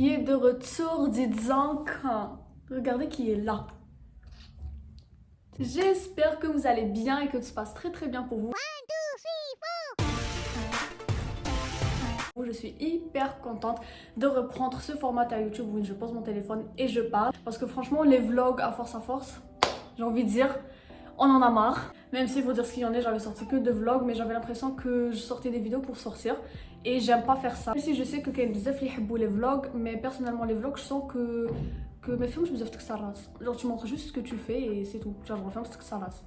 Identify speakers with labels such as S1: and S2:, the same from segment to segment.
S1: qui est de retour, dites-en quand. Regardez qui est là. J'espère que vous allez bien et que tout se passe très très bien pour vous. Je suis hyper contente de reprendre ce format à YouTube où je pose mon téléphone et je parle. Parce que franchement, les vlogs à force, j'ai envie de dire, on en a marre. Même s'il faut dire ce qu'il y en est, j'avais sorti que 2 vlogs, mais j'avais l'impression que je sortais des vidéos pour sortir. Et j'aime pas faire ça. Même si je sais que Kayen bzaf li yhebbu les vlogs, mais personnellement les vlogs, je sens que mes films, je me dis que ça rase. Genre tu montres juste ce que tu fais et c'est tout. Genre je refilme ce que ça rase.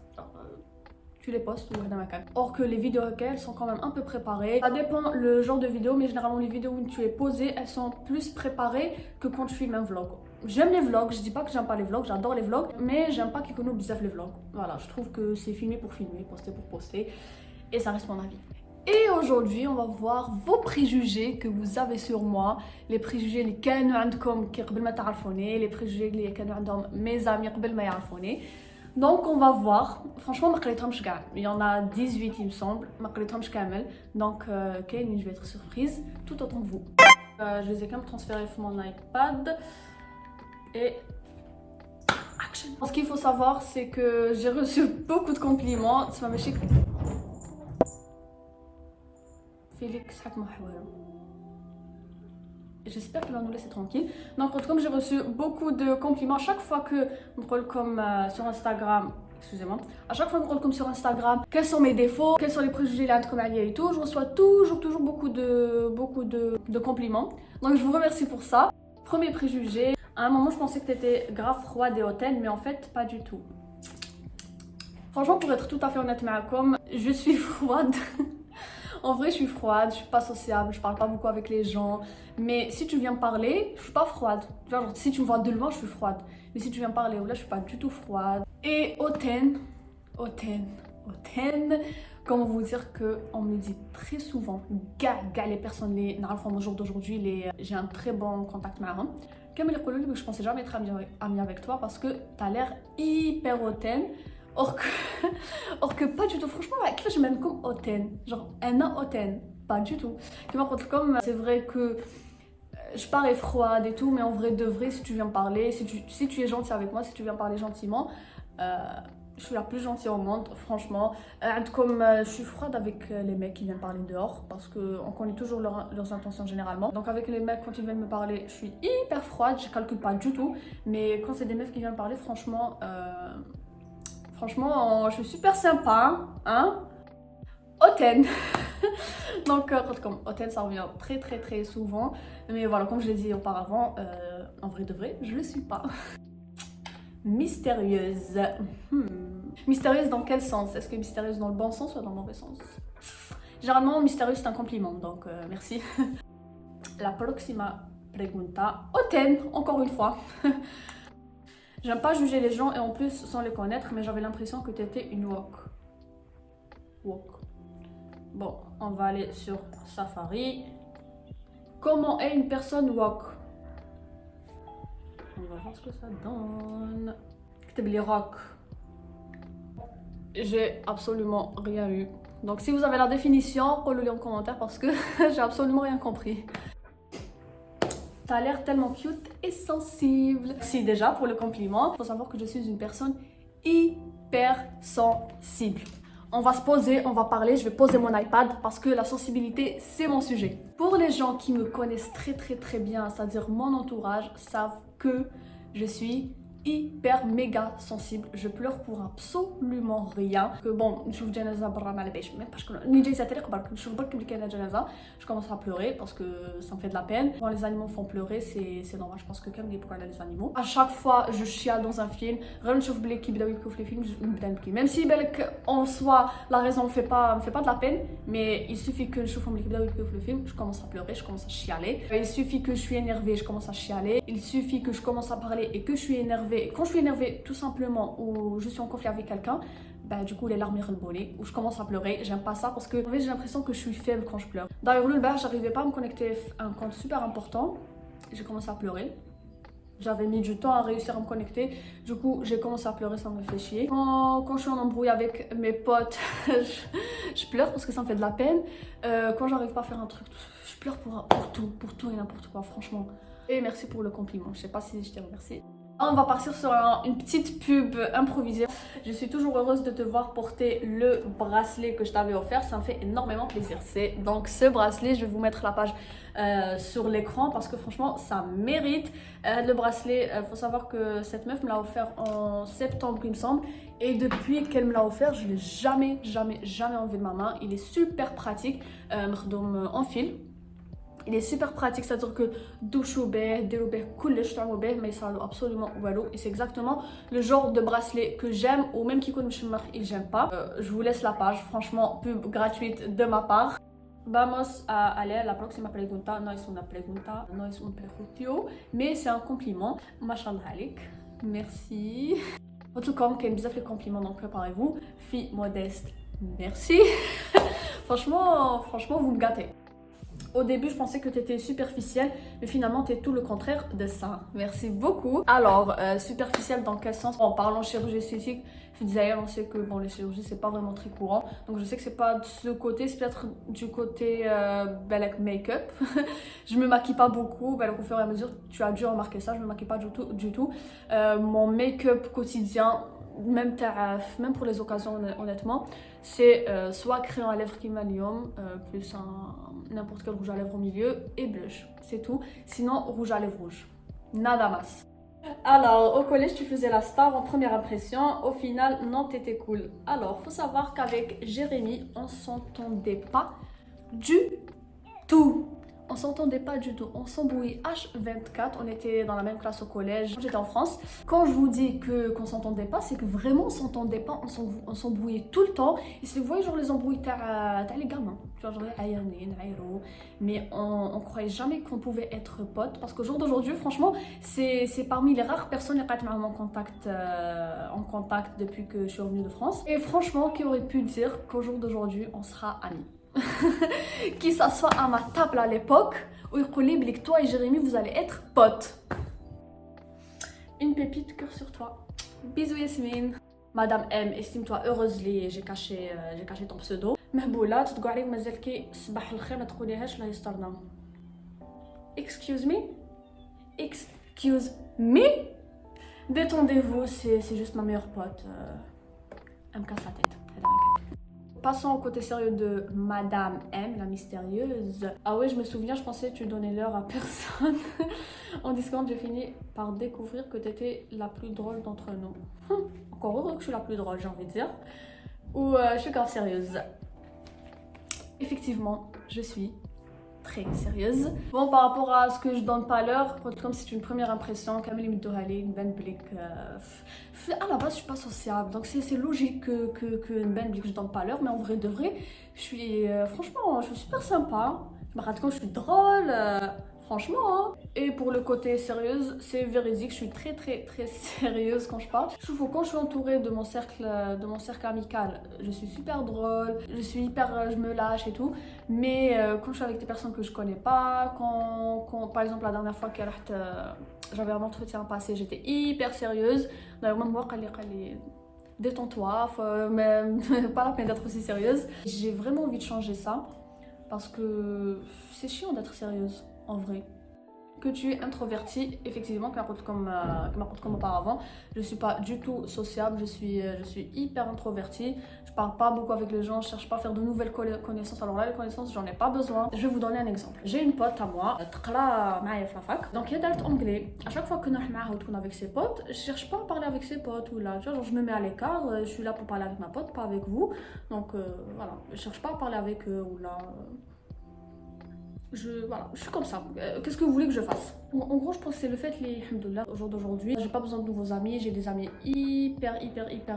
S1: Tu les postes ou dans ma cale. Or que les vidéos elles sont quand même un peu préparées. Ça dépend le genre de vidéo, mais généralement les vidéos où tu es posé, elles sont plus préparées que quand tu filmes un vlog. J'aime les vlogs, je dis pas que j'aime pas les vlogs, j'adore les vlogs, mais j'aime pas qu'ils connaissent bizarre les vlogs. Voilà, je trouve que c'est filmé pour filmer, poster pour poster, et ça reste mon avis. Et aujourd'hui, on va voir vos préjugés que vous avez sur moi, les préjugés اللي كانوا عندكم كي قبل ما تعرفوني, les préjugés اللي كانوا عندهم mes amis قبل ما يعرفوني. Donc on va voir, franchement ما قريتهمش كاع, il y en a 18 il me semble, ما قريتهمش كامل, donc كاين je vais être surprise tout autant que vous. Je les ai quand même transférés sur mon iPad et action. Ce qu'il faut savoir c'est que j'ai reçu beaucoup de compliments, ça m'a chic. Félix j'espère qu'il va nous laisser tranquille. Donc comme j'ai reçu beaucoup de compliments chaque fois que comme sur Instagram, excusez-moi, à chaque fois que comme sur Instagram, quels sont mes défauts, quels sont les préjugés là comme alliés et tout, je reçois toujours beaucoup de compliments. Donc je vous remercie pour ça. Premier préjugé, à un moment je pensais que tu étais grave froide et hautaine, mais en fait pas du tout. Franchement, pour être tout à fait honnête معكم, je suis froide. En vrai, je suis froide, je suis pas sociable, je parle pas beaucoup avec les gens. Mais si tu viens me parler, je suis pas froide. Genre, si tu me vois de loin, je suis froide. Mais si tu viens me parler, là, je suis pas du tout froide. Et hautaine, comment vous dire que on me dit très souvent, gars, les personnes, les au jour d'aujourd'hui, j'ai un très bon contact avec eux. Comme ils disent que je pensais jamais être amie avec toi parce que t'as l'air hyper hautaine. Or que pas du tout, franchement, je m'aime comme hautaine, genre un hautaine, pas du tout. Comme c'est vrai que je parais froide et tout, mais en vrai de vrai, si tu viens me parler, si tu es gentil avec moi, si tu viens parler gentiment, je suis la plus gentille au monde, franchement. Comme je suis froide avec les mecs qui viennent parler dehors, parce qu'on connaît toujours leurs intentions généralement. Donc avec les mecs, quand ils viennent me parler, je suis hyper froide, je calcule pas du tout. Mais quand c'est des meufs qui viennent parler, franchement, je suis super sympa, hein. Hautaine. Donc, comme hautaine, ça revient très souvent. Mais voilà, comme je l'ai dit auparavant, en vrai de vrai, je le suis pas. Mystérieuse. Mystérieuse dans quel sens? Est-ce que mystérieuse dans le bon sens ou dans le mauvais sens? Généralement, mystérieuse c'est un compliment, donc merci. La próxima pregunta. Hautaine, encore une fois. J'aime pas juger les gens et en plus sans les connaître, mais j'avais l'impression que tu étais une wok. Bon, on va aller sur Safari. Comment est une personne wok? On va voir ce que ça donne. Les rock. J'ai absolument rien eu. Donc si vous avez la définition, relevez en commentaire parce que j'ai absolument rien compris. T'as l'air tellement cute et sensible. Si déjà pour le compliment, il faut savoir que je suis une personne hyper sensible. On va se poser, on va parler, je vais poser mon iPad parce que la sensibilité c'est mon sujet. Pour les gens qui me connaissent très bien, c'est-à-dire mon entourage, savent que je suis hyper méga sensible, je pleure pour absolument rien. Que bon, je commence à pleurer parce que ça me fait de la peine. Quand les animaux font pleurer, c'est normal, je pense que comme les animaux. À chaque fois, je chiale dans un film. Même si en soi, la raison me fait pas de la peine, mais il suffit que je le film, je commence à pleurer, je commence à chialer. Il suffit que je suis énervée, je commence à chialer. Il suffit que je commence à parler et que je suis énervée. Quand je suis énervée tout simplement ou je suis en conflit avec quelqu'un, bah, du coup les larmes me ou je commence à pleurer. J'aime pas ça parce que en fait, j'ai l'impression que je suis faible quand je pleure. D'ailleurs le bar, j'arrivais pas à me connecter à un compte super important. J'ai commencé à pleurer. J'avais mis du temps à réussir à me connecter. Du coup, j'ai commencé à pleurer, ça me fait chier. Quand je suis en embrouille avec mes potes, je pleure parce que ça me fait de la peine. Quand j'arrive pas à faire un truc, je pleure pour tout et n'importe quoi, franchement. Et merci pour le compliment, je sais pas si je t'ai remercié. On va partir sur une petite pub improvisée. Je suis toujours heureuse de te voir porter le bracelet que je t'avais offert. Ça me fait énormément plaisir. C'est donc ce bracelet. Je vais vous mettre la page sur l'écran parce que franchement, ça mérite. Le bracelet, faut savoir que cette meuf me l'a offert en septembre, il me semble. Et depuis qu'elle me l'a offert, je ne l'ai jamais enlevé de ma main. Il est super pratique. En fil. Il est super pratique, c'est-à-dire que douchou beh, dérou beh, kulesh ta'mou beh, mais ça absolument walou. Et c'est exactement le genre de bracelet que j'aime, ou même qui connaît mchmar, il j'aime pas. Je vous laisse la page, franchement, pub gratuite de ma part. Vamos a aller la próxima pregunta, no es una pregunta, no es un prejuicio, mais c'est un compliment. Mashallah alik, merci. En tout cas, quand bzaf les compliments, donc préparez-vous. Fille modeste, merci. franchement, vous me gâtez. Au début, je pensais que tu étais superficielle, mais finalement, tu es tout le contraire de ça. Merci beaucoup. Alors, superficielle dans quel sens? En parlant chirurgie esthétique, d'ailleurs, on sait que bon, les chirurgies, c'est pas vraiment très courant. Donc, je sais que c'est pas de ce côté, c'est peut-être du côté make-up. Je me maquille pas beaucoup. Au fur et à mesure, tu as dû remarquer ça, je me maquille pas du tout. Mon make-up quotidien, même pour les occasions honnêtement, c'est soit crayon à lèvres Kimalium plus n'importe quel rouge à lèvres au milieu et blush, c'est tout. Sinon rouge à lèvres rouge, nada mas. Alors au collège tu faisais la star en première impression, au final non t'étais cool. Alors faut savoir qu'avec Jérémy on s'entendait pas du tout. On s'entendait pas du tout, on s'embrouillait H24, on était dans la même classe au collège, j'étais en France. Quand je vous dis qu'on s'entendait pas, c'est que vraiment on s'entendait pas, on s'embrouillait tout le temps. Et c'est vous voyez genre les embrouilles t'as les gamins, tu vois genre mais on croyait jamais qu'on pouvait être potes parce qu'au jour d'aujourd'hui franchement c'est parmi les rares personnes qui sont en contact depuis que je suis revenue de France. Et franchement qui aurait pu dire qu'au jour d'aujourd'hui on sera amis. Qui s'assoit à ma table à l'époque où il dit que toi et Jérémy vous allez être potes. Une pépite, cœur sur toi. Bisous Yasmine. Madame M, estime-toi heureuse li j'ai caché ton pseudo. مهبولة تقول عليك مازال كي صباح الخير ما تقوليهاش لا يسترنا. Excuse me? Excuse me? Détendez-vous, c'est juste ma meilleure pote. Elle me casse la tête. Passons au côté sérieux de Madame M, la mystérieuse. Ah ouais, je me souviens, je pensais que tu donnais l'heure à personne. En disant, j'ai fini par découvrir que tu étais la plus drôle d'entre nous. Encore heureux que je suis la plus drôle, j'ai envie de dire. Ou je suis grave sérieuse. Effectivement, je suis très sérieuse. Bon, par rapport à ce que je donne pas l'heure, comme c'est une première impression, Kamel Midouhali, une bonne blick. À la base, je suis pas sociable, donc c'est logique que une bonne blick je donne pas l'heure, mais en vrai de vrai, je suis franchement, je suis super sympa. Je suis drôle. Franchement, hein. Et pour le côté sérieuse, c'est véridique, je suis très sérieuse quand je parle. Je trouve que quand je suis entourée de mon cercle amical, je suis super drôle, je me lâche et tout. Mais quand je suis avec des personnes que je connais pas, quand par exemple la dernière fois j'avais un entretien passé, j'étais hyper sérieuse. D'ailleurs, même moi, détends-toi, pas la peine d'être aussi sérieuse. J'ai vraiment envie de changer ça parce que c'est chiant d'être sérieuse. En vrai, que tu es introvertie, effectivement, comme auparavant, je suis pas du tout sociable, je suis hyper introvertie, je parle pas beaucoup avec les gens, je cherche pas à faire de nouvelles connaissances. Alors là, les connaissances, j'en ai pas besoin. Je vais vous donner un exemple. J'ai une pote à moi, donc elle est anglais. À chaque fois que nous avec ses potes, je cherche pas à parler avec ses potes ou là, tu vois, genre je me mets à l'écart, je suis là pour parler avec ma pote, pas avec vous. Donc voilà, je cherche pas à parler avec eux ou là. Voilà, je suis comme ça. Qu'est-ce que vous voulez que je fasse? En gros, je pense que c'est le fait, au jour d'aujourd'hui, j'ai pas besoin de nouveaux amis, j'ai des amis hyper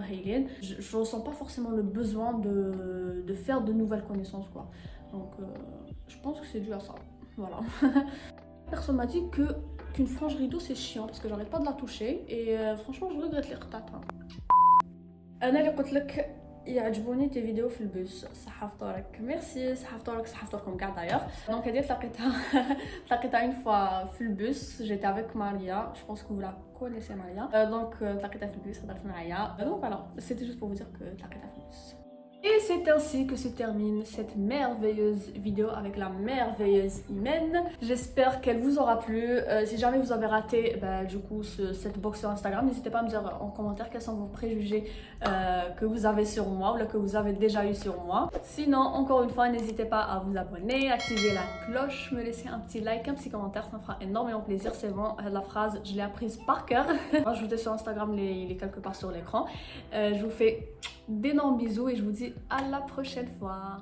S1: haïliennes. Je ressens pas forcément le besoin de faire de nouvelles connaissances, quoi. Donc, je pense que c'est dû à ça. Voilà. Personne m'a dit qu'une frange rideau c'est chiant parce que j'arrête pas de la toucher et franchement, je regrette les retards. أنا اللي قلت لك يعجبوني تي فيديو في البوس. صحة فطورك. ميرسي. صحة فطورك صحة فطوركم كاع دايوغ. دونك هادي تلاقيتها اون فوا في البوس. جيتي افيك ماريا. جو بونس كو vous la connaissez Maria. دونك تلاقيتها في البوس هضرت معايا. دونك فوالا سيتي جوست بور vous dire que تلاقيتها في البوس. Et c'est ainsi que se termine cette merveilleuse vidéo avec la merveilleuse Imen. J'espère qu'elle vous aura plu. Si jamais vous avez raté du coup cette box sur Instagram, n'hésitez pas à me dire en commentaire quels sont vos préjugés que vous avez sur moi ou là, que vous avez déjà eu sur moi. Sinon, encore une fois, n'hésitez pas à vous abonner, activer la cloche, me laisser un petit like, un petit commentaire, ça me fera énormément plaisir. C'est bon, la phrase, je l'ai apprise par cœur. Ajoutez sur Instagram, il est quelque part sur l'écran. Je vous fais d'énormes bisous et je vous dis à la prochaine fois.